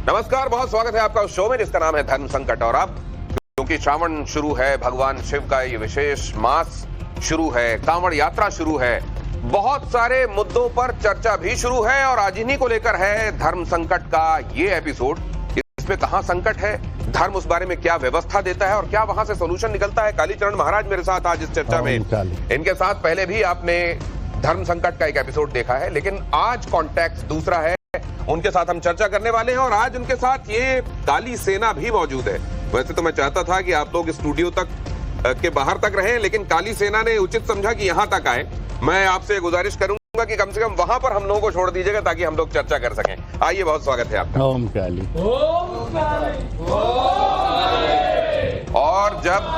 नमस्कार, बहुत स्वागत है आपका उस शो में जिसका नाम है धर्म संकट। और अब क्योंकि श्रावण शुरू है, भगवान शिव का ये विशेष मास शुरू है, कांवड़ यात्रा शुरू है, बहुत सारे मुद्दों पर चर्चा भी शुरू है और आज इन्हीं को लेकर है धर्म संकट का ये एपिसोड। इसमें कहां संकट है, धर्म उस बारे में क्या व्यवस्था देता है और क्या वहां से सोल्यूशन निकलता है। कालीचरण महाराज मेरे साथ आज इस चर्चा में। इनके साथ पहले भी आपने धर्म संकट का एक एपिसोड देखा है, लेकिन आज कॉन्टेक्स्ट दूसरा है। उनके साथ हम चर्चा करने वाले हैं और आज उनके साथ ये काली सेना भी मौजूद है। वैसे तो मैं चाहता था कि आप लोग स्टूडियो तक के बाहर तक रहें, लेकिन काली सेना ने उचित समझा कि यहां तक आए। मैं आपसे गुजारिश करूंगा कि कम से कम वहां पर हम लोगों को छोड़ दीजिएगा ताकि हम लोग चर्चा कर सकें। आइए, बहुत स्वागत है आपका। ओम काली। और जब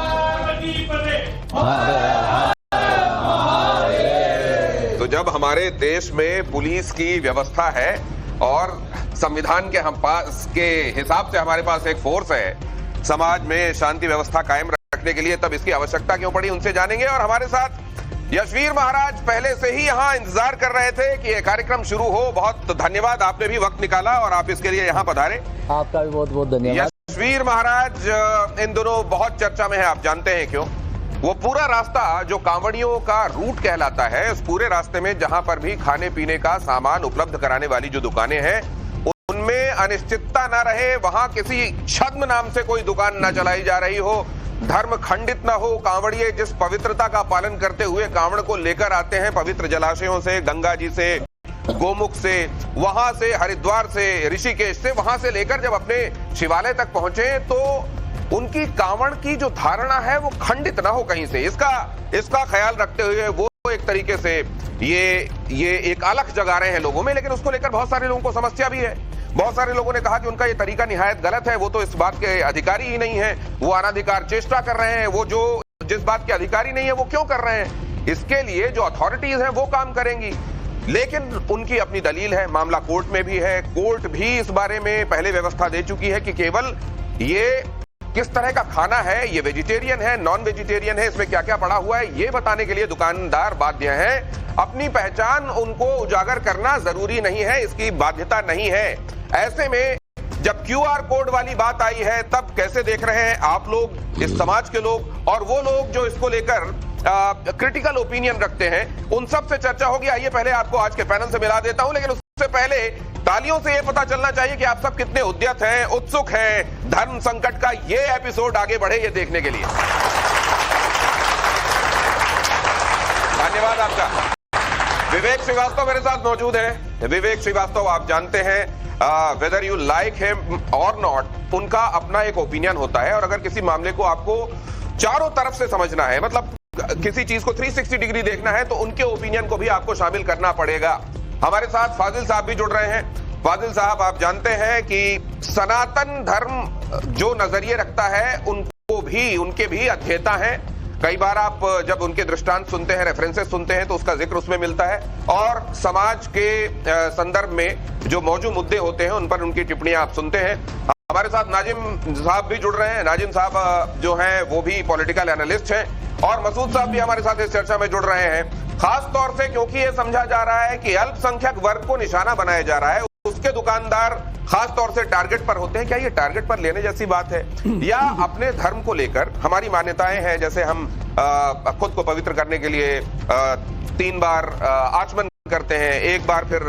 तो जब हमारे देश में पुलिस की व्यवस्था है और संविधान के हम पास के हिसाब से हमारे पास एक फोर्स है समाज में शांति व्यवस्था कायम रखने के लिए, तब इसकी आवश्यकता क्यों पड़ी, उनसे जानेंगे। और हमारे साथ यशवीर महाराज पहले से ही यहाँ इंतजार कर रहे थे कि ये कार्यक्रम शुरू हो। बहुत धन्यवाद, आपने भी वक्त निकाला और आप इसके लिए यहाँ पधारे। आपका भी बहुत बहुत धन्यवाद। यशवीर महाराज इन दोनों बहुत चर्चा में है, आप जानते हैं क्यों। वो पूरा रास्ता जो कांवड़ियों का रूट कहलाता है, उस पूरे रास्ते में जहां पर भी खाने पीने का सामान उपलब्ध कराने वाली जो दुकानें हैं, उनमें अनिश्चितता ना रहे, वहां किसी छद्म नाम से कोई दुकान ना चलाई जा रही हो, धर्म खंडित ना हो। कांवड़िए जिस पवित्रता का पालन करते हुए कांवड़ को लेकर आते हैं, पवित्र जलाशयों से, गंगा जी से, गोमुख से, वहां से, हरिद्वार से, ऋषिकेश से, वहां से लेकर जब अपने शिवालय तक पहुंचे तो उनकी कांवड़ की जो धारणा है वो खंडित ना हो कहीं से। इसका ख्याल रखते हुए वो एक तरीके से ये एक अलग जगा रहे हैं लोगों में। लेकिन उसको लेकर बहुत सारे लोगों को समस्या भी है। बहुत सारे लोगों ने कहा कि उनका ये तरीका निहायत गलत है, वो तो इस बात के अधिकारी ही नहीं है, वो अनाधिकार चेष्टा कर रहे हैं, वो जो जिस बात के अधिकारी नहीं है वो क्यों कर रहे हैं, इसके लिए जो अथॉरिटीज हैं वो काम करेंगी। लेकिन उनकी अपनी दलील है, मामला कोर्ट में भी है। कोर्ट भी इस बारे में पहले व्यवस्था दे चुकी है कि केवल ये किस तरह का खाना है, ये वेजिटेरियन है, नॉन वेजिटेरियन है, इसमें क्या क्या पड़ा हुआ है, ये बताने के लिए दुकानदार बाध्य हैं। अपनी पहचान उनको उजागर करना जरूरी नहीं है, इसकी बाध्यता नहीं है। ऐसे में जब क्यूआर कोड वाली बात आई है, तब कैसे देख रहे हैं आप लोग, इस समाज के लोग और वो लोग जो इसको लेकर क्रिटिकल ओपिनियन रखते हैं, उन सब से चर्चा होगी। आइए पहले आपको आज के पैनल से मिला देता हूं, लेकिन उससे पहले तालियों से ये पता चलना चाहिए कि आप सब कितने उद्यत हैं, उत्सुक हैं धर्म संकट का ये एपिसोड आगे बढ़े ये देखने के लिए। धन्यवाद आपका। विवेक श्रीवास्तव मेरे साथ मौजूद हैं। विवेक श्रीवास्तव, आप जानते हैं वेदर यू लाइक हिम और नॉट, उनका अपना एक ओपिनियन होता है और अगर किसी मामले को आपको चारों तरफ से समझना है, मतलब किसी चीज को 360 डिग्री देखना है, तो उनके ओपिनियन को भी आपको शामिल करना पड़ेगा। हमारे साथ फाजिल साहब भी जुड़ रहे हैं। फाजिल साहब, आप जानते हैं कि सनातन धर्म जो नजरिए रखता है उनके भी अध्येता हैं। कई बार आप जब उनके दृष्टांत सुनते हैं, रेफरेंसेस सुनते हैं, तो उसका जिक्र उसमें मिलता है और समाज के संदर्भ में जो मौजूद मुद्दे होते हैं उन पर उनकी टिप्पणियां आप सुनते हैं। हमारे साथ नाजिम साहब भी जुड़ रहे हैं। नाजिम साहब जो हैं वो भी पॉलिटिकल एनालिस्ट हैं और मसूद साहब भी हमारे साथ इस चर्चा में जुड़ रहे हैं, खास तौर से क्योंकि ये समझा जा रहा है कि अल्पसंख्यक वर्ग को निशाना बनाया जा रहा है, उसके दुकानदार खास तौर से टारगेट पर होते हैं। क्या ये टारगेट पर लेने जैसी बात है, या अपने धर्म को लेकर हमारी मान्यताएं हैं, जैसे हम खुद को पवित्र करने के लिए 3 बार आचमन करते हैं, 1 बार फिर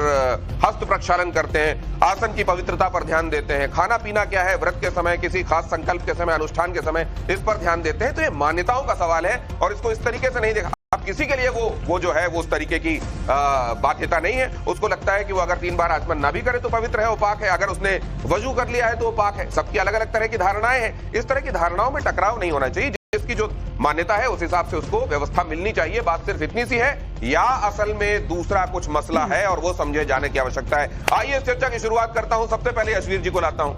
हस्त प्रक्षालन करते हैं, आसन की पवित्रता पर ध्यान देते हैं, खाना पीना क्या है, व्रत के समय, किसी खास संकल्प के समय, अनुष्ठान के समय इस पर ध्यान देते हैं। तो ये मान्यताओं का सवाल है और इसको इस तरीके से नहीं देखा। अब किसी के लिए वो जो है वो उस तरीके की बाध्यता नहीं है। उसको लगता है कि वो अगर 3 बार आचमन ना भी करे तो पवित्र है, वो पाक है, अगर उसने वजू कर लिया है तो वो पाक है। सबकी अलग अलग तरह की धारणाएं हैं। इस तरह की धारणाओं में टकराव नहीं होना चाहिए। जिसकी जो मान्यता है उस हिसाब से उसको व्यवस्था मिलनी चाहिए। बात सिर्फ इतनी सी है, या असल में दूसरा कुछ मसला है और वो समझे जाने की आवश्यकता है। आइए इस चर्चा की शुरुआत करता हूं। सबसे पहले यशवीर जी को लाता हूं।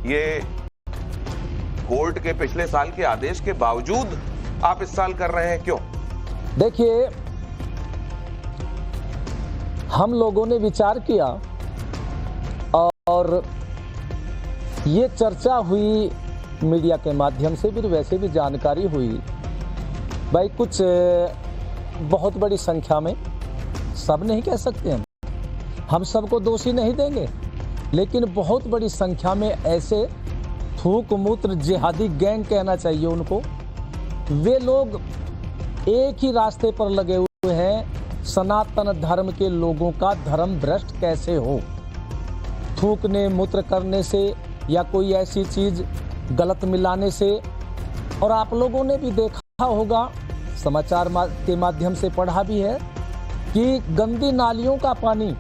ये कोर्ट के पिछले साल के आदेश के बावजूद आप इस साल कर रहे हैं, क्यों? देखिए, हम लोगों ने विचार किया और ये चर्चा हुई मीडिया के माध्यम से भी, वैसे भी जानकारी हुई भाई, कुछ बहुत बड़ी संख्या में, सब नहीं कह सकते हम सबको दोषी नहीं देंगे, लेकिन बहुत बड़ी संख्या में ऐसे थूक मूत्र जिहादी गैंग कहना चाहिए उनको, वे लोग एक ही रास्ते पर लगे हुए हैं, सनातन धर्म के लोगों का धर्म भ्रष्ट कैसे हो। थूकने मूत्र करने से या कोई ऐसी चीज गलत मिलाने से। और आप लोगों ने भी देखा होगा, समाचार के माध्यम से पढ़ा भी है कि गंदी नालियों का पानी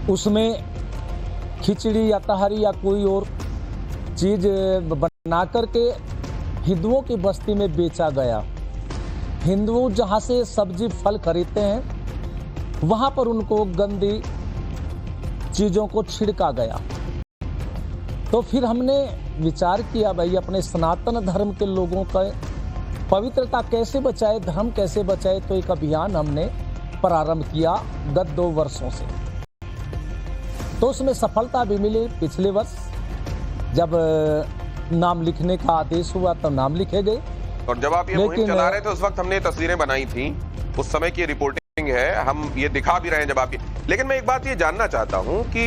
उसमें खिचड़ी या तहरी या कोई और चीज बना करके हिंदुओं की बस्ती में बेचा गया। हिंदू जहां से सब्जी फल खरीदते हैं वहां पर उनको गंदी चीजों को छिड़का गया। तो फिर हमने विचार किया, भाई अपने सनातन धर्म के लोगों का पवित्रता कैसे बचाए, धर्म कैसे बचाए। तो एक अभियान हमने प्रारंभ किया गत 2 वर्षों से, तो उसमें सफलता भी मिली। पिछले वर्ष जब नाम लिखने का आदेश हुआ तो नाम लिखे गए। और जब आप ये मुहिम चला रहे थे उस वक्त हमने तस्वीरें बनाई थी, उस समय की रिपोर्टिंग है, हम ये दिखा भी रहे हैं जब आप लेकिन मैं एक बात ये जानना चाहता हूं कि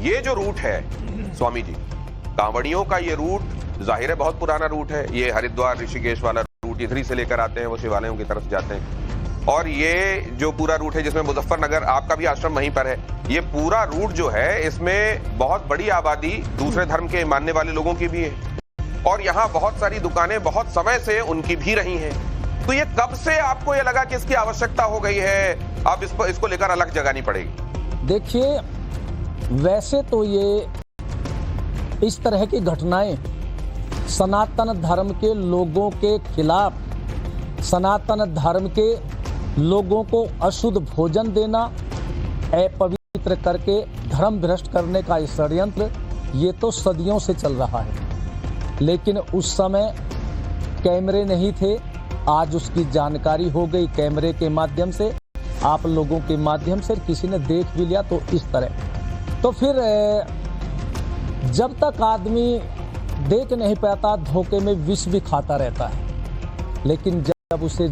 ये जो रूट है स्वामी जी, कांवड़ियों का ये रूट जाहिर है बहुत पुराना रूट है। ये हरिद्वार ऋषिकेश वाला रूट इधर से लेकर आते हैं, वो शिवालयों की तरफ जाते हैं। और ये जो पूरा रूट है जिसमें मुजफ्फरनगर, आपका भी आश्रम वहीं पर है, ये पूरा रूट जो है इसमें बहुत बड़ी आबादी दूसरे धर्म के मानने वाले लोगों की भी है और यहाँ बहुत सारी दुकानें बहुत समय से उनकी भी रही हैं। तो ये कब से आपको ये लगा कि इसकी आवश्यकता हो गई है, अब इसको लेकर अलग जगानी पड़ेगी? देखिए, वैसे तो ये इस तरह की घटनाएं सनातन धर्म के लोगों के खिलाफ, सनातन धर्म के लोगों को अशुद्ध भोजन देना, अपवित्र करके धर्म भ्रष्ट करने का षड्यंत्र, ये तो सदियों से चल रहा है। लेकिन उस समय कैमरे नहीं थे, आज उसकी जानकारी हो गई कैमरे के माध्यम से, आप लोगों के माध्यम से, किसी ने देख भी लिया। तो इस तरह तो फिर जब तक आदमी देख नहीं पाता धोखे में विष भी खाता रहता है, लेकिन जब उसे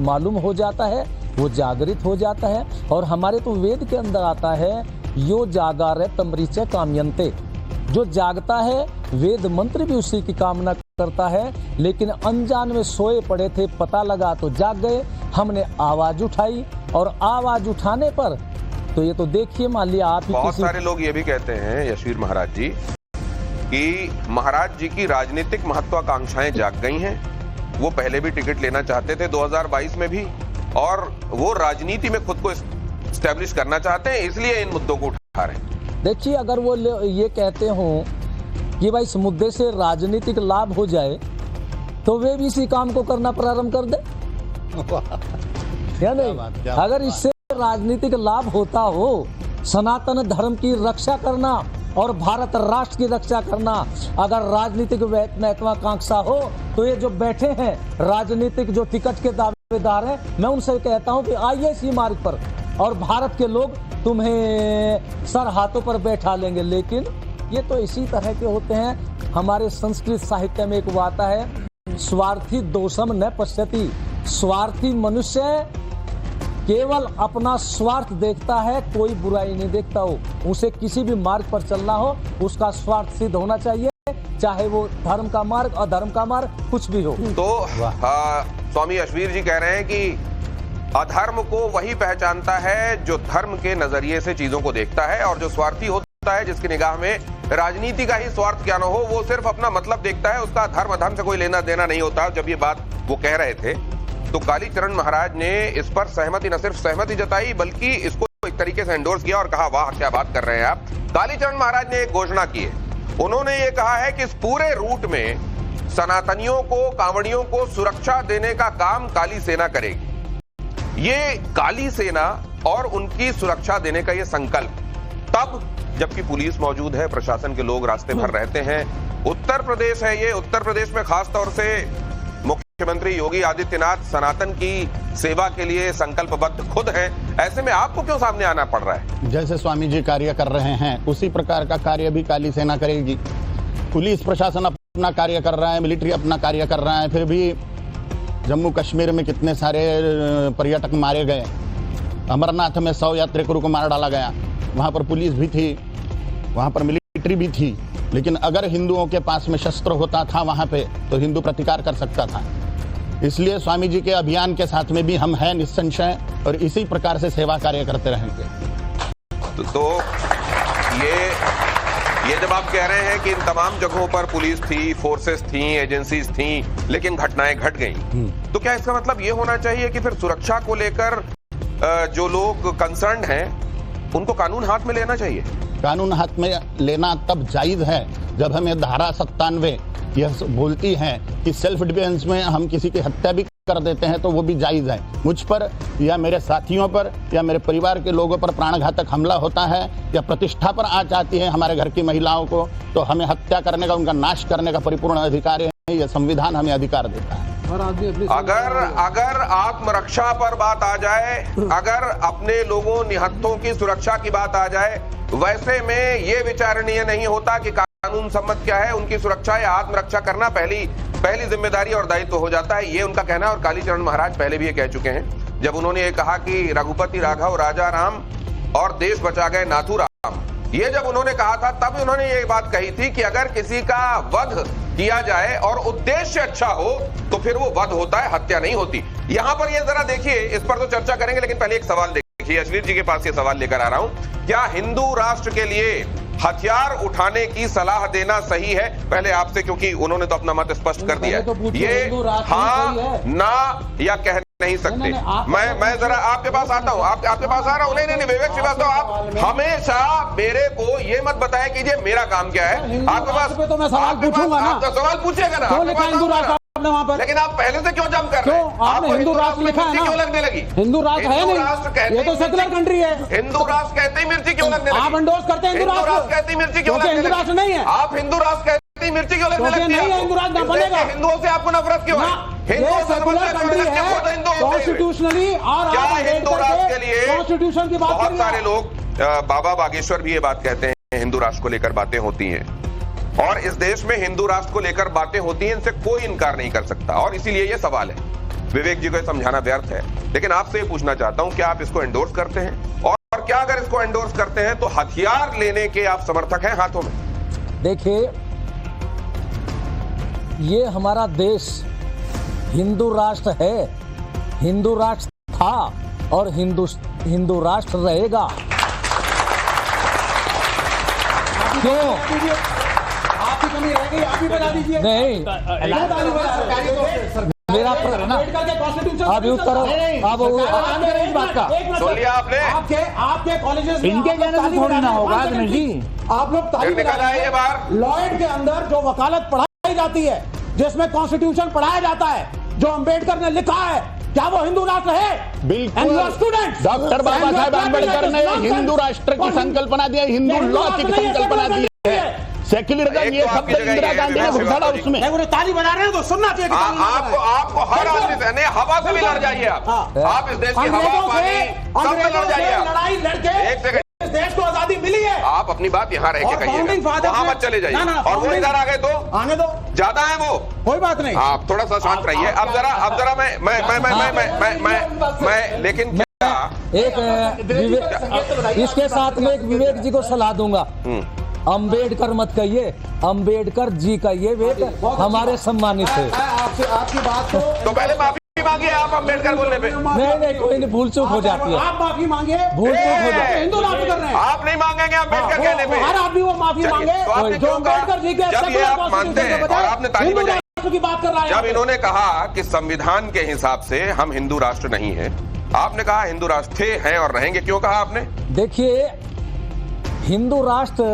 मालूम हो जाता है वो जागृत हो जाता है। और हमारे तो वेद के अंदर आता है, यो जागारे तमरीचे कामयन्ते, जो जागता है वेद मंत्र भी उसी की कामना करता है। लेकिन अनजान में सोए पड़े थे, पता लगा तो जाग गए। हमने आवाज उठाई और आवाज उठाने पर तो ये तो देखिए, मान लिया आप ही बहुत सारे लोग ये भी कहते हैं यशवीर महाराज जी कि महाराज जी की राजनीतिक महत्वाकांक्षाएं जाग गई हैं। वो पहले भी टिकट लेना चाहते थे 2022 में भी, और वो राजनीति में खुद को एस्टेब्लिश करना चाहते हैं, इसलिए इन मुद्दों को उठा रहे हैं। देखिए, अगर वो ये कहते हो कि भाई इस मुद्दे से राजनीतिक लाभ हो जाए तो वे भी इसी काम को करना प्रारंभ कर दे, या नहीं? अगर इससे राजनीतिक लाभ होता हो, सनातन धर्म की रक्षा करना और भारत राष्ट्र की रक्षा करना, अगर राजनीतिक महत्वाकांक्षा हो तो ये जो बैठे हैं राजनीतिक जो टिकट के दावेदार हैं, मैं उनसे कहता हूं कि आइए इसी मार्ग पर और भारत के लोग तुम्हें सर हाथों पर बैठा लेंगे। लेकिन ये तो इसी तरह के होते हैं। हमारे संस्कृत साहित्य में एक आता है, स्वार्थी दोषम न पश्यति, स्वार्थी मनुष्य केवल अपना स्वार्थ देखता है, कोई बुराई नहीं देखता हो। उसे किसी भी मार्ग पर चलना हो उसका स्वार्थ सिद्ध होना चाहिए, चाहे वो धर्म का मार्ग और धर्म का मार्ग कुछ भी हो। तो स्वामी यशवीर जी कह रहे हैं कि अधर्म को वही पहचानता है जो धर्म के नजरिए से चीजों को देखता है, और जो स्वार्थी होता है जिसकी निगाह में राजनीति का ही स्वार्थ क्या न हो, वो सिर्फ अपना मतलब देखता है, उसका धर्म अधर्म से कोई लेना देना नहीं होता। जब ये बात वो कह रहे थे तो कालीचरण महाराज ने इस पर सहमति, न सिर्फ सहमति जताई बल्कि इसको एक तरीके से एंडोर्स किया और कहा, वाह क्या बात कर रहे हैं आप। कालीचरण महाराज ने एक घोषणा की है, उन्होंने ये कहा है कि इस पूरे रूट में सनातनियों को, कांवड़ियों को सुरक्षा देने का काम काली सेना करेगी। ये काली सेना और उनकी सुरक्षा देने का ये संकल्प, तब जबकि पुलिस मौजूद है, प्रशासन के लोग रास्ते भर रहते हैं। उत्तर प्रदेश है ये, उत्तर प्रदेश में खास तौर से मुख्यमंत्री योगी आदित्यनाथ सनातन की सेवा के लिए संकल्पबद्ध खुद हैं। ऐसे में आपको क्यों सामने आना पड़ रहा है? जैसे स्वामी जी कार्य कर रहे हैं उसी प्रकार का कार्य भी काली सेना करेगी। पुलिस प्रशासन अपना कार्य कर रहा है, मिलिट्री अपना कार्य कर रहा है, फिर भी जम्मू कश्मीर में कितने सारे पर्यटक मारे गए। अमरनाथ में 100 यात्रिकों को मार डाला गया, वहाँ पर पुलिस भी थी, वहाँ पर मिलिट्री भी थी, लेकिन अगर हिंदुओं के पास में शस्त्र होता था वहाँ पे तो हिंदू प्रतिकार कर सकता था। इसलिए स्वामी जी के अभियान के साथ में भी हम हैं निस्संशय और इसी प्रकार से सेवा कार्य करते रहेंगे। तो ये जब आप कह रहे हैं कि इन तमाम जगहों पर पुलिस थी, फोर्सेस थी, एजेंसीज थी, लेकिन घटनाएं घट गईं, तो क्या इसका मतलब ये होना चाहिए कि फिर सुरक्षा को लेकर जो लोग कंसर्न हैं उनको कानून हाथ में लेना चाहिए? कानून हाथ में लेना तब जायज है जब हमें धारा 97 यह बोलती है कि सेल्फ डिफेंस में हम किसी की हत्या भी कर देते हैं तो वो भी जायज है। मुझ पर या मेरे साथियों पर या मेरे परिवार के लोगों पर प्राणघातक हमला होता है या प्रतिष्ठा पर आंच आती है हमारे घर की महिलाओं को, तो हमें हत्या करने का, उनका नाश करने का परिपूर्ण अधिकार है। यह संविधान हमें अधिकार देता है। अगर आत्मरक्षा पर बात आ जाए, अगर अपने लोगों निहत्थों की सुरक्षा की बात आ जाए, वैसे में ये विचारणीय नहीं होता कि कानून सम्मत क्या है, उनकी सुरक्षा या आत्मरक्षा करना पहली जिम्मेदारी और दायित्व हो जाता है, ये उनका कहना है। और कालीचरण महाराज पहले भी ये कह चुके हैं, जब उन्होंने ये कहा कि रघुपति राघव राजा राम और देश बचा गए नाथू राम, ये जब उन्होंने कहा था तब उन्होंने ये बात कही थी कि अगर किसी का वध किया जाए और उद्देश्य अच्छा हो तो फिर वो वध होता है, हत्या नहीं होती। यहां पर ये जरा देखिए, इस पर तो चर्चा करेंगे, लेकिन पहले एक सवाल देखिए। अश्लील जी के पास ये सवाल लेकर आ रहा हूं, क्या हिंदू राष्ट्र के लिए हथियार उठाने की सलाह देना सही है? पहले आपसे, क्योंकि उन्होंने तो अपना मत स्पष्ट कर दिया है, ये हाँ ना या कह नहीं सकते। मैं जरा आपके पास आता हूँ, आपके पास आ रहा हूँ। नहीं विवेक श्रीवास्तव, आप हमेशा मेरे को ये मत बताया कीजिए मेरा काम क्या है। आपके पास तो मैं सवाल पूछूंगा ना, सवाल पूछेगा ना, वहाँ पर। लेकिन आप पहले से क्यों जंप कर रहे हैं? आपने हिंदू राष्ट्र लिखा है ना, क्यों लगने लगी? हिंदू राष्ट्र है नहीं, ये तो सेकुलर कंट्री है। हिंदू राष्ट्र कहते ही मिर्ची क्यों लगने लगी? आप एंडोर्स करते हैं हिंदू राष्ट्र कहते ही मिर्ची क्यों लगने लगी? हिंदू राष्ट्र नहीं है। आप हिंदू राष्ट्र कहते ही मिर्ची क्यों लगने लगती है? हिंदू राष्ट्र ना बनेगा। हिंदुओं से आपको नफरत क्यों है? सेकुलर कंट्री है, कॉन्स्टिट्यूशनली, और क्या हिंदू राष्ट्र के लिए कॉन्स्टिट्यूशन की बात बहुत सारे लोग, बाबा बागेश्वर भी ये बात कहते हैं, हिंदू राष्ट्र को लेकर बातें होती हैं और इस देश में हिंदू राष्ट्र को लेकर बातें होती हैं, इनसे कोई इनकार नहीं कर सकता। और इसीलिए ये सवाल है, विवेक जी को समझाना व्यर्थ है, लेकिन आपसे ये पूछना चाहता हूं, क्या आप इसको एंडोर्स करते हैं? और क्या अगर इसको एंडोर्स करते हैं तो हथियार लेने के आप समर्थक हैं हाथों में? देखिए, ये हमारा देश हिंदू राष्ट्र है, हिंदू राष्ट्र था और हिंदू राष्ट्र रहेगा। क्यों? नहीं, मेरा अभी उत्तर अब इस बात का सुन लिया आपने? आपके कॉलेजेस इनके कहने से थोड़ी ना होगा जी। आप लोग लॉयड के अंदर जो वकालत पढ़ाई जाती है, जिसमें कॉन्स्टिट्यूशन पढ़ाया जाता है, जो अंबेडकर ने लिखा है, क्या वो हिंदू राष्ट्र है? बिल्कुल। डॉक्टर बाबा साहेब अम्बेडकर ने हिंदू राष्ट्र की संकल्पना दी है, हिंदू लॉ की संकल्पना दी है। सेक्युलरिज्म ये शब्द इंदिरा गांधी ने घुसाड़ा उसमें। वो ताली बजा रहे हैं तो सुनना चाहिए। आपको हर आदमी से नहीं, हवा से भी लड़ जाइए आप इस देश की हवा पानी सब में लड़ जाइए। लड़ाई लड़के एक सेकंड, इस देश को आजादी मिली है। आप अपनी बात यहाँ रह के कहिएगा, वहाँ मत चले जाइए। और वो इधर आ गए तो आने दो, ज्यादा है वो, कोई बात नहीं। आप थोड़ा सा शांत रहिए। अब जरा मैं लेकिन क्या एक इसके साथ में एक विवेक जी को सलाह दूंगा, अंबेडकर मत कहिए, अंबेडकर जी कहिए, वे हमारे सम्मानित है। आपकी बात तो पहले माफी मांगिए आप अंबेडकर बोलने पे। नहीं कोई नहीं, भूल चूक हो जाती है। आप माफी मांगे, भूल चूक हो जाती है। हिंदू राष्ट्र कर रहे हैं, आप नहीं मांगेंगे अंबेडकर कहने पे। हर आदमी वो माफी मांगे जो अंबेडकर जी के आप मानते हैं और आपने ताली बजाई की बात कर रहा है। जब इन्होंने कहा कि संविधान के हिसाब से हम हिंदू राष्ट्र नहीं है, आपने कहा हिंदू राष्ट्र थे, हैं और रहेंगे। क्यों कहा आपने? देखिए, हिंदू राष्ट्र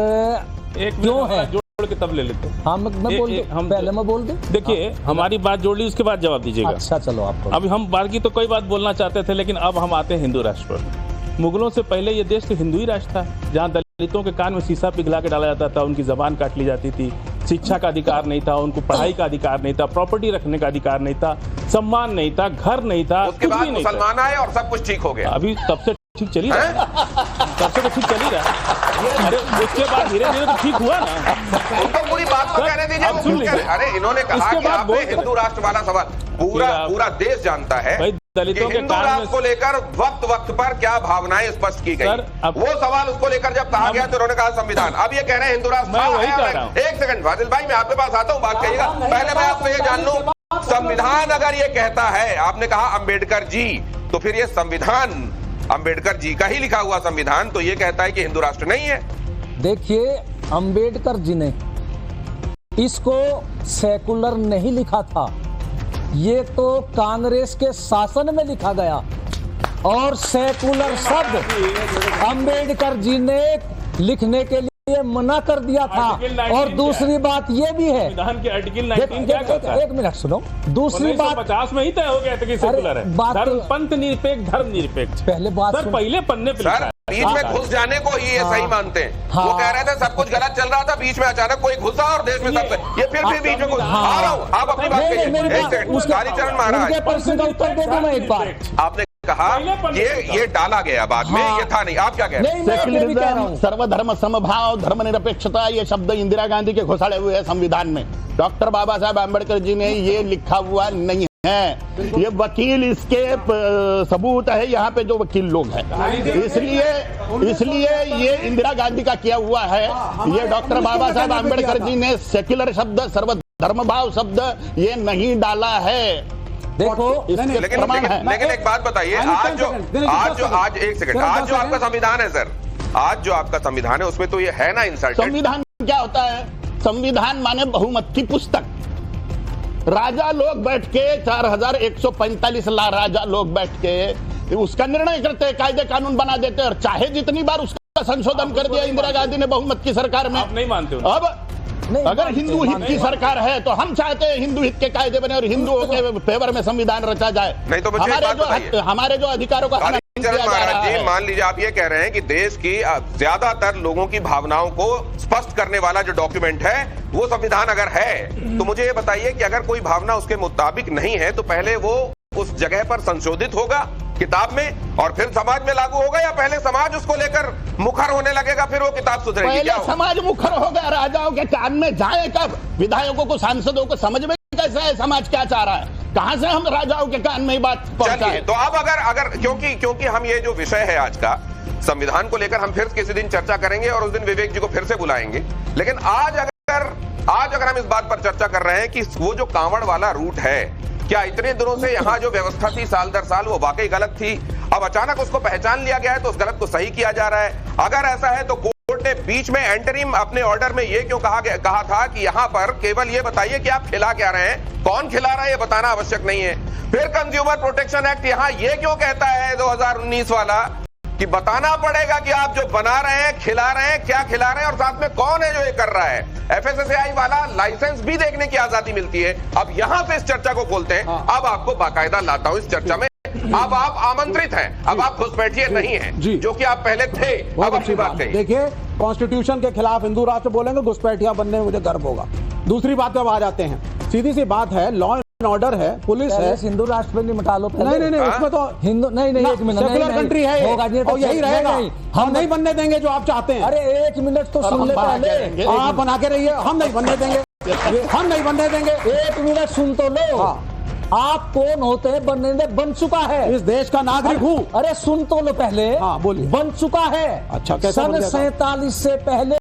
क्यों है, जोड़ के तब ले लेते हैं। हम पहले मैं बोल दूं। देखिए, हमारी बात जोड़ ली, उसके बाद जवाब दीजिएगा। अच्छा चलो आप। अभी हम बाकी तो कोई बात बोलना चाहते थे, लेकिन अब हम आते हैं हिंदू राष्ट्र पर। मुगलों से पहले ये देश तो हिंदू ही राष्ट्र था, जहाँ दलितों के कान में शीशा पिघला के डाला जाता था, उनकी जबान काट ली जाती थी, शिक्षा का अधिकार नहीं था, उनको पढ़ाई का अधिकार नहीं था, प्रॉपर्टी रखने का अधिकार नहीं था, सम्मान नहीं था, घर नहीं था, उसके बाद मुसलमान आए और सब कुछ ठीक हो गया। अभी तब से ठीक चली रहा, तब से तो ठीक चली रहा। अरे उसके बाद धीरे धीरे तो ठीक हुआ ना। उनको पूरी बात तो कहने दीजिए। अरे इन्होंने कहा कि आपने हिंदू राष्ट्र वाला सवाल पूरा देश जानता है दलितों के हिंदू कान राष्ट्र में को लेकर वक्त वक्त पर क्या भावनाएं स्पष्ट की गई। सर, अब- वो सवाल उसको लेकर जब कहा गया तो उन्होंने कहा संविधान। अब ये कह रहे हैं हिंदू राष्ट्र मैं वही है। कह रहा हूं। एक सेकंड फाजिल भाई, मैं आपके पास आता हूं, बात कहिएगा। पहले मैं आपसे ये जान लूं, संविधान अगर ये कहता है, आपने कहा अंबेडकर जी, तो फिर ये संविधान अंबेडकर जी का ही लिखा हुआ संविधान तो ये कहता है कि हिंदू राष्ट्र नहीं है। देखिए, अंबेडकर जी ने इसको सेकुलर नहीं लिखा था, ये तो कांग्रेस के शासन में लिखा गया। और सेकुलर शब्द अंबेडकर जी ने लिखने के लिए मना कर दिया था। आर्टिकल 19 और दूसरी बात ये भी है, संविधान के आर्टिकल 19 क्या कहता है? एक मिनट सुनो, दूसरी बात 1950 में ही तय हो गया था कि सेकुलर है। बात धर्म तो- पंथ निरपेक्ष, धर्म निरपेक्ष। पहले बात सर सुनो। पहले पन्ने पे लिखा सर है। बीच में घुस जाने को ही ये सही मानते हैं। वो कह रहे थे सब कुछ गलत चल रहा था, बीच में अचानक कोई घुसा और देश में सब ये फिर भी बीच में घुस। आ रहा हूं, आप अपनी बात कहिए। एक सेकंड, कालीचरण महाराज, उनके प्रश्न का उत्तर दे दूं मैं एक बार। आपने कहा ये डाला गया बाद में, ये था नहीं, आप क्या कह रहे हैं? नहीं, मैं ये भी कह रहा हूं। सर्वधर्म समभाव, धर्मनिरपेक्षता, ये शब्द इंदिरा गांधी के घुसाड़े हुए हैं संविधान में। डॉक्टर बाबा साहब आम्बेडकर जी ने ये लिखा हुआ नहीं है। ये वकील इसके सबूत है, यहाँ पे जो वकील लोग हैं, इसलिए ये इंदिरा गांधी का किया हुआ है। ये डॉक्टर बाबा साहब आम्बेडकर जी ने सेक्युलर शब्द, सर्वधर्म भाव शब्द ये नहीं डाला है। देखो, लेकिन एक बात बताइए, आज जो आपका संविधान है सर, आज जो आपका संविधान है उसमें तो ये है ना इंसल्टेड। संविधान क्या होता है? संविधान माने बहुमत की पुस्तक। राजा लोग बैठ के 4145 राजा लोग बैठ के उसका निर्णय करते, कायदे कानून बना देते, और चाहे जितनी बार उसका संशोधन कर दिया इंदिरा गांधी ने बहुमत की सरकार में। आप नहीं मानते हो? अब अगर हिंदू हित की सरकार है तो हम चाहते हैं हिंदू हित के कायदे बने और हिंदुओं के फेवर में संविधान रचा जाए। नहीं तो हमारे जो अधिकारों का महाराज जी, मान लीजिए आप ये कह रहे हैं कि देश की ज्यादातर लोगों की भावनाओं को स्पष्ट करने वाला जो डॉक्यूमेंट है वो संविधान अगर है, तो मुझे ये बताइए कि अगर कोई भावना उसके मुताबिक नहीं है तो पहले वो उस जगह पर संशोधित होगा किताब में और फिर समाज में लागू होगा, या पहले समाज उसको लेकर मुखर होने लगेगा फिर वो किताब सुधरेगी? पहले क्या समाज मुखर होगा, राजाओं के कान में जाए कब? विधायकों को, सांसदों को समझ में कैसा है समाज क्या चाह रहा है? कहां से हम राजाओं के कान में बात पहुंचाएं? तो अब अगर क्योंकि हम ये जो विषय है आज का संविधान को लेकर हम फिर किसी दिन चर्चा करेंगे और उस दिन विवेक जी को फिर से बुलाएंगे, लेकिन आज अगर हम इस बात पर चर्चा कर रहे हैं कि वो जो कांवड़ वाला रूट है, क्या इतने दिनों से यहाँ जो व्यवस्था थी साल दर साल वो वाकई गलत थी, अब अचानक उसको पहचान लिया गया है तो उस गलत को सही किया जा रहा है? अगर ऐसा है तो कोर्ट ने बीच में एंटरिम अपने ऑर्डर में ये क्यों कहा था कि यहाँ पर केवल ये बताइए कि आप खिला क्या रहे हैं, कौन खिला रहा है ये बताना आवश्यक नहीं है? फिर कंज्यूमर प्रोटेक्शन एक्ट यहाँ ये क्यों कहता है 2019 वाला कि बताना पड़ेगा कि आप जो बना रहे हैं, खिला रहे हैं, क्या खिला रहे हैं और साथ में कौन है जो ये कर रहा है? FSSAI वाला लाइसेंस भी देखने की आजादी मिलती है। अब यहां से इस चर्चा को खोलते हैं। अब आपको बाकायदा लाता हूं इस चर्चा में। अब आप आमंत्रित हैं, अब आप घुसपैठिए नहीं हैं, जो कि आप पहले थे। अब अपनी बात कहिए। देखिए, कॉन्स्टिट्यूशन के खिलाफ हिंदू राष्ट्र बोलेंगे, घुसपैठिया बनने में मुझे गर्व होगा। दूसरी बात पे आ जाते हैं, सीधी सी बात है, लॉ एंड ऑर्डर है, पुलिस है। हिंदू राष्ट्र पे निपटा लो पहले। नहीं, उसमें तो हिंदू नहीं, एक मिनट, सेकुलर कंट्री है और यही रहेगा। हम नहीं बनने देंगे जो आप चाहते हैं। अरे एक मिनट तो सुन ले पहले। आप बना के रहिए, हम नहीं बनने देंगे, हम नहीं बनने देंगे। एक मिनट सुन तो लो। आप कौन होते हैं? बन चुका है, इस देश का नागरिक हूँ। अरे सुन तो लो पहले। हाँ, बोलिए। बन चुका है। अच्छा, कैसे सन बन गया था? 47 से पहले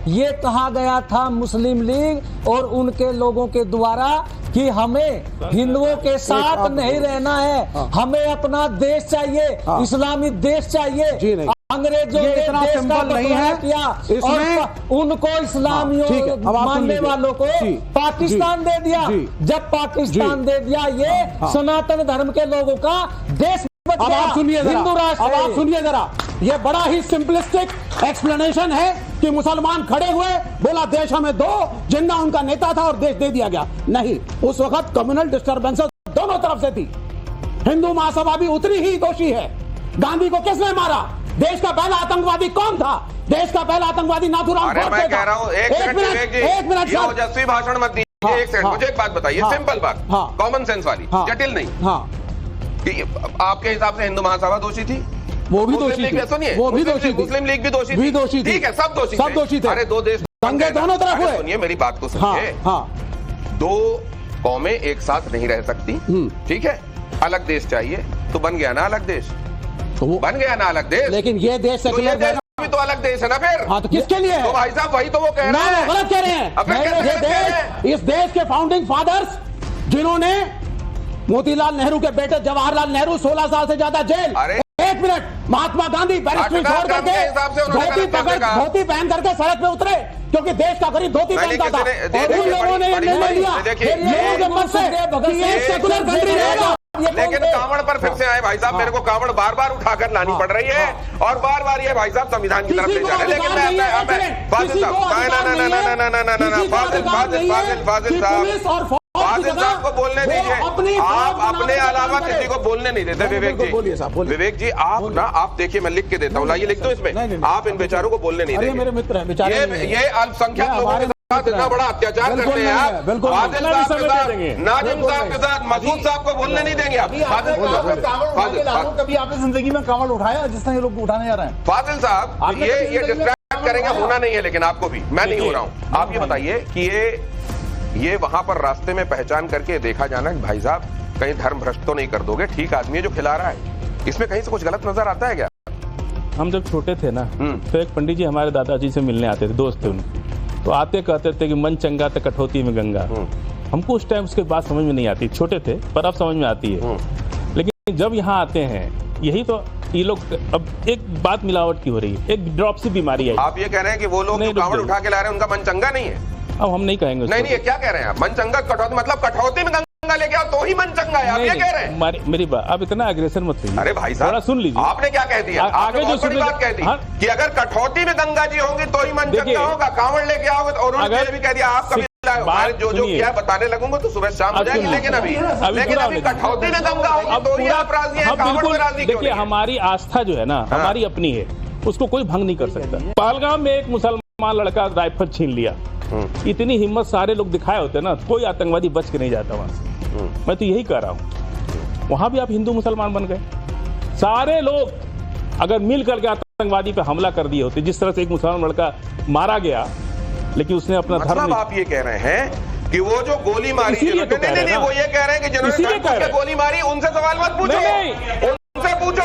ये कहा गया था मुस्लिम लीग और उनके लोगों के द्वारा कि हमें हिंदुओं के साथ नहीं रहना है, हमें अपना देश चाहिए, इस्लामी देश चाहिए। अंग्रेजों ने इतना देश का नहीं है किया इसमें, और उनको इस्लामियों मानने वालों को पाकिस्तान दे दिया। जब पाकिस्तान दे दिया, ये सनातन धर्म के लोगों का देश। अब आप सुनिए जरा, हिंदू राष्ट्र, अब आप सुनिए जरा, ये बड़ा ही सिंपलिस्टिक एक्सप्लेनेशन है कि मुसलमान खड़े हुए, बोला देश हमें दो, जिन्ना उनका नेता था और देश दे दिया गया। नहीं, उस वक्त कम्युनल डिस्टर्बेंसेस दोनों तरफ से थी। हिंदू महासभा भी उतनी ही दोषी है। गांधी को किसने मारा? देश का पहला आतंकवादी कौन था? देश का पहला आतंकवादी नाथूराम गोडसे था। मैं कह रहा हूँ, एक मिनट ओजस्वी भाषण मत दीजिए। एक सेकंड, मुझे एक बात बताइए, सिंपल बात, कॉमन सेंस वाली, जटिल नहीं। कि आपके हिसाब से हिंदू महासभा दोषी थी? वो भी दोषी थी। सुनिए, वो भी दोषी थी। मुस्लिम लीग भी दोषी थी। ठीक है, सब दोषी थे। अरे दो देश दंगे दोनों तरफ हुए। सुनिए मेरी बात को सुनिए। दो कौमें एक साथ नहीं रह सकती, ठीक है? अलग देश चाहिए, तो बन गया ना अलग देश, तो वो बन गया ना अलग देश। लेकिन ये देश तो ये सेकुलर देश भी तो अलग देश है ना फिर। हाँ, तो किसके लिए है? तो भाई साहब वही तो वो कह रहे हैं। गलत कह रहे हैं। अब फिर कैसे ये गलत कह रहे हैं? देश, इस देश के फाउंडिंग फादर्स जिन्होंने मोतीलाल नेहरू के बेटे जवाहरलाल नेहरू 16 साल से ज्यादा जेल, अरे 1 मिनट, महात्मा गांधी बैरिस्ट्री छोड़ करके धोती पहन करके सड़क पे उतरे क्योंकि देश का गरीब धोती पहनता था, और उन लोगों ने निर्णय लिया लोगों के मन से कि एक सेकुलर कंट्री रहेगा। लेकिन कांवड़ पर फिर से आए भाई साहब, मेरे को कांवड़ बार बार उठाकर लानी पड़ रही है, और बार बार ये भाई साहब संविधान की तरफ ले जा रहे हैं। लेकिन फाजिल साहब को बोलने दीजिए, आप अपने अलावा किसी को बोलने नहीं देते। विवेक जी आप देखिए, मैं लिख के देता हूँ, लाइए लिख दो इसमें, आप इन बेचारों को बोलने नहीं देंगे। मेरे मित्र हैं बेचारे, ये अल्पसंख्यक लोगों के साथ इतना बड़ा अत्याचार करते हैं आप। फाजिल साहब के साथ, नाजिम साहब के साथ, मसूद साहब को बोलने नहीं देंगे आप। कभी आपने जिंदगी में कांवड़ उठाया जिस तरह ये लोग उठाने जा रहे हैं? फाजिल साहब ये डिस्ट्रैक्ट करेंगे, होना नहीं है, लेकिन आपको भी, मैं नहीं हो रहा हूँ। आप ये बताइए कि ये वहां पर रास्ते में पहचान करके देखा जाना कि भाई साहब कहीं धर्म भ्रष्ट तो नहीं कर दोगे, ठीक आदमी है जो खिला रहा है, इसमें कहीं से कुछ गलत नजर आता है क्या? हम जब छोटे थे ना, तो एक पंडित जी हमारे दादाजी से मिलने आते थे, दोस्त थे उनके, तो आते कहते थे कि मन चंगा तो कठौती में गंगा। हमको उस टाइम उसके बात समझ में नहीं आती, छोटे थे, पर अब समझ में आती है। लेकिन जब यहाँ आते हैं, यही तो ये लोग, अब एक बात मिलावट की हो रही है, एक ड्रॉप सी बीमारी है। आप ये कह रहे हैं कि वो लोग जो कांवड़ उठा के ला रहे हैं उनका मन चंगा नहीं है? अब हम नहीं कहेंगे। नहीं, ये क्या कह रहे हैं आप? मन चंगा कठौती मतलब कठौती में गंगा लेके आओ तो ही मन चंगा है, आप ये कह रहे हैं? मेरी बात, आप इतना अग्रेसर मत होइए। अरे भाई साहब सुन लीजिए, आपने क्या कह दिया? आपने बहुत बड़ी बात कह दी कि अगर कठौती में गंगा जी होंगी तो ही मन चंगा होगा, कांवड़ लेके आओगे तो। उन्होंने भी कह दिया आप कभी जो किया बताने लगूंगा तो सुबह शाम हो जाएगी, लेकिन अभी कठौती में गंगा होगी तो ही आप राजी हैं, कांवड़ में राजी क्यों? देखिए, हमारी आस्था जो है ना, हमारी अपनी है, उसको कोई भंग नहीं कर सकता। पहलगाम में एक मुसलमान लड़का राइफल छीन लिया, इतनी हिम्मत सारे लोग दिखाए होते ना, कोई आतंकवादी बच के नहीं जाता वहां से। मैं तो यही कह रहा हूं, वहां भी आप हिंदू मुसलमान बन गए। सारे लोग अगर मिल करके आतंकवादी पे हमला कर दिए होते, जिस तरह से एक मुसलमान लड़का मारा गया, लेकिन उसने अपना धर्म। आप ये कह रहे हैं कि वो जो गोली मारी, नहीं, वो ये कह रहे हैं कि जिन्होंने गोली मारी उनसे सवाल मत पूछो, उनसे पूछो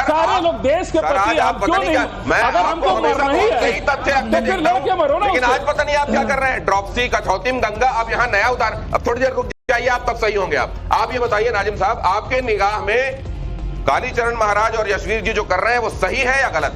सारे लोग देश के प्रति आप पता नहीं क्या, मैं आपको हमेशा सही तथ्य लेकिन आज पता नहीं आप क्या कर रहे हैं। ड्रॉपसी, कठौती में गंगा, आप यहाँ नया उतार। अब थोड़ी देर रुक जाइए, आप तब सही होंगे। आप ये बताइए नाजिम साहब, आपके निगाह में कालीचरण महाराज और यशवीर जी जो कर रहे हैं वो सही है या गलत?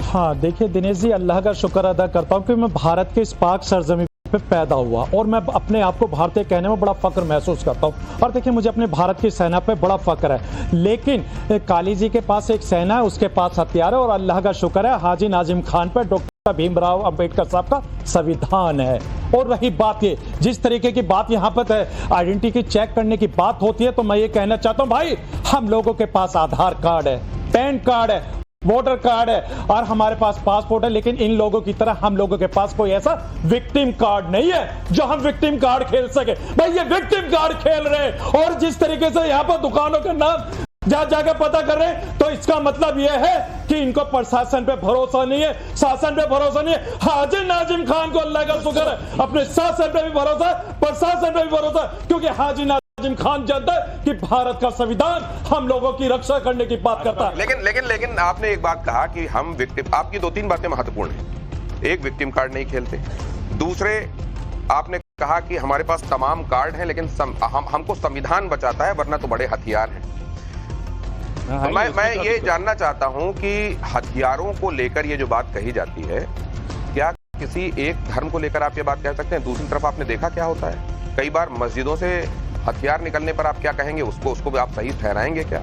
हाँ, देखिए दिनेश जी, अल्लाह का शुक्र अदा करता हूँ कि मैं भारत के इस पाक सरजमीन पे पैदा हुआ, और मैं अपने आप को भारतीय कहने में बड़ा फख्र महसूस करता हूँ। और देखिए, मुझे अपने भारत की सेना पे बड़ा फख्र है, लेकिन काली जी के पास एक सेना है, उसके पास हथियार है, और अल्लाह का शुक्र है हाजी नाजिम खान पे डॉक्टर भीमराव अंबेडकर साहब का संविधान है। और रही बात ये, जिस तरीके की बात यहाँ पर आइडेंटिटी चेक करने की बात होती है, तो मैं ये कहना चाहता हूँ भाई, हम लोगों के पास आधार कार्ड है, पैन कार्ड है, वोटर कार्ड है, और हमारे पास पासपोर्ट है, लेकिन इन लोगों की तरह हम लोगों के पास कोई ऐसा विक्टिम कार्ड नहीं है जो हम विक्टिम कार्ड खेल सके। भाई ये विक्टिम कार्ड खेल रहे हैं, और जिस तरीके से यहाँ पर दुकानों के नाम जाकर पता कर रहे हैं, तो इसका मतलब यह है कि इनको प्रशासन पे भरोसा नहीं है, शासन पे भरोसा नहीं है। हाजी नाजिम खान को अल्लाह का शुक्र है, अपने शासन पे भी भरोसा, प्रशासन पे भी भरोसा, क्योंकि हाजी नाजिम खान जानता है कि भारत का संविधान हम लोगों की रक्षा करने की बात करता है। लेकिन आपने एक बात कहा कि हम विक्टिम, आपकी 2-3 बातें महत्वपूर्ण हैं। एक, विक्टिम कार्ड नहीं खेलते। दूसरे, आपने कहा कि हमारे पास तमाम कार्ड हैं, लेकिन हमको संविधान बचाता है, वरना तो बड़े हथियार हैं। मैं ये जानना चाहता हूं कि हथियारों को लेकर ये जो बात कही जाती है, क्या किसी एक धर्म को लेकर आप ये बात कह सकते हैं? दूसरी तरफ आपने देखा क्या होता है, कई बार मस्जिदों से हथियार निकलने पर आप क्या कहेंगे, उसको भी आप सही ठहराएंगे क्या?